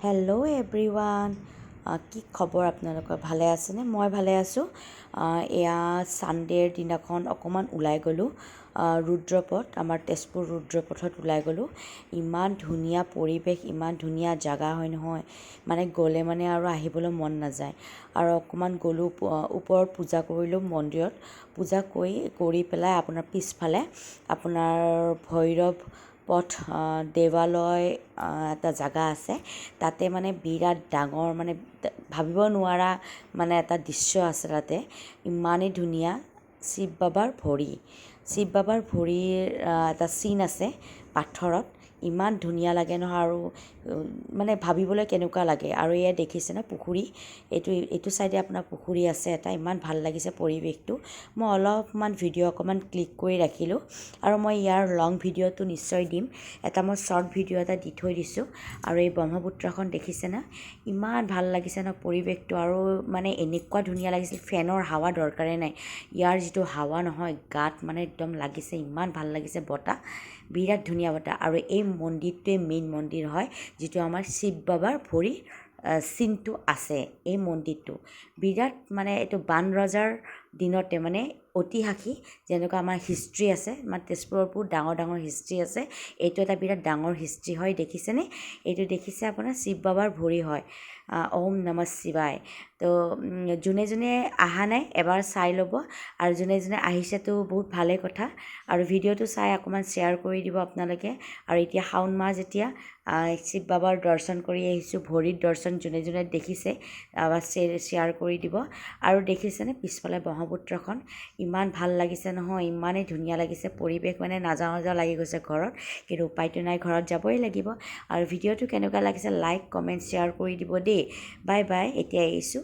Hello' everyone, কি খবৰ আপোনালোকৰ? ভালে আছেনে? মই ভালে আছোঁ। এয়া ছানডে'ৰ দিনাখন অকণমান ওলাই গ'লোঁ ৰুদ্ৰপথ, আমাৰ তেজপুৰ ৰুদ্ৰপথত ওলাই গ'লোঁ। ইমান ধুনীয়া পৰিৱেশ, ইমান ধুনীয়া জেগা হয় নহয়, মানে গ'লে মানে আৰু আহিবলৈ মন নাযায়। আৰু অকণমান গ'লোঁ, ওপৰত পূজা কৰিলোঁ মন্দিৰত। পূজা কৰি পেলাই আপোনাৰ পিছফালে আপোনাৰ ভৈৰৱ পথ দেৱালয় এটা জেগা আছে। তাতে মানে বিৰাট ডাঙৰ, মানে ভাবিব নোৱাৰা মানে এটা দৃশ্য আছে তাতে। ইমানেই ধুনীয়া, শিৱ বাবাৰ ভৰিৰ এটা চিন আছে পাথৰত। ইমান ধুনীয়া লাগে নহয়, আৰু মানে ভাবিবলৈ কেনেকুৱা লাগে। আৰু এয়া দেখিছে ন পুখুৰী, এইটো চাইডে আপোনাৰ পুখুৰী আছে এটা। ইমান ভাল লাগিছে পৰিৱেশটো। মই অলপমান ভিডিঅ' অকণমান ক্লিক কৰি ৰাখিলোঁ, আৰু মই ইয়াৰ লং ভিডিঅ'টো নিশ্চয় দিম। এটা মই শ্বৰ্ট ভিডিঅ' এটা দি থৈ দিছোঁ। আৰু এই ব্ৰহ্মপুত্ৰখন দেখিছে না, ইমান ভাল লাগিছে ন পৰিৱেশটো। আৰু মানে এনেকুৱা ধুনীয়া লাগিছিল, ফেনৰ হাৱা দৰকাৰেই নাই। ইয়াৰ যিটো হাৱা নহয়, গাত মানে একদম লাগিছে, ইমান ভাল লাগিছে বতাহ, বিৰাট ধুনীয়া বতাহ। আৰু এই মন্দিৰটোৱে মেইন মন্দিৰ হয়, যিটো আমাৰ শিৱ বাবাৰ ভৰিৰ চিনটো আছে। এই মন্দিৰটো বিৰাট, মানে এইটো বান ৰজাৰ দিনতে, মানে ঐতিহাসিক, যেনেকুৱা আমাৰ হিষ্ট্ৰী আছে, আমাৰ তেজপুৰৰ বহুত ডাঙৰ ডাঙৰ হিষ্ট্ৰী আছে। এইটো এটা বিৰাট ডাঙৰ হিষ্ট্ৰী হয়। দেখিছেনে? এইটো দেখিছে আপোনাৰ শিৱ বাবাৰ ভৰি হয়। ওম নমঃ শিৱায়। তো যোনে যোনে অহা নাই এবাৰ চাই ল'ব, আৰু যোনে যোনে আহিছেতো বহুত ভালেই কথা। আৰু ভিডিঅ'টো চাই অকণমান শ্বেয়াৰ কৰি দিব আপোনালোকে। আৰু এতিয়া শাওণ মাহ যেতিয়া, শিৱ বাবাৰ দৰ্শন কৰি আহিছোঁ, ভৰিৰ দৰ্শন যোনে যোনে দেখিছে শ্বেয়াৰ কৰি দিব। আৰু দেখিছেনে পিছফালে ব্ৰহ্মপুত্ৰখন, ইমান ভাল লাগিছে নহয়, ইমানেই ধুনীয়া লাগিছে পৰিৱেশ, মানে নাযাওঁ নাযাওঁ লাগি গৈছে ঘৰত, কিন্তু উপায়তো নাই, ঘৰত যাবই লাগিব। আৰু ভিডিঅ'টো কেনেকুৱা লাগিছে লাইক, কমেণ্ট, শ্বেয়াৰ কৰি দিব দেই। বাই বাই, এতিয়া এৰিছোঁ।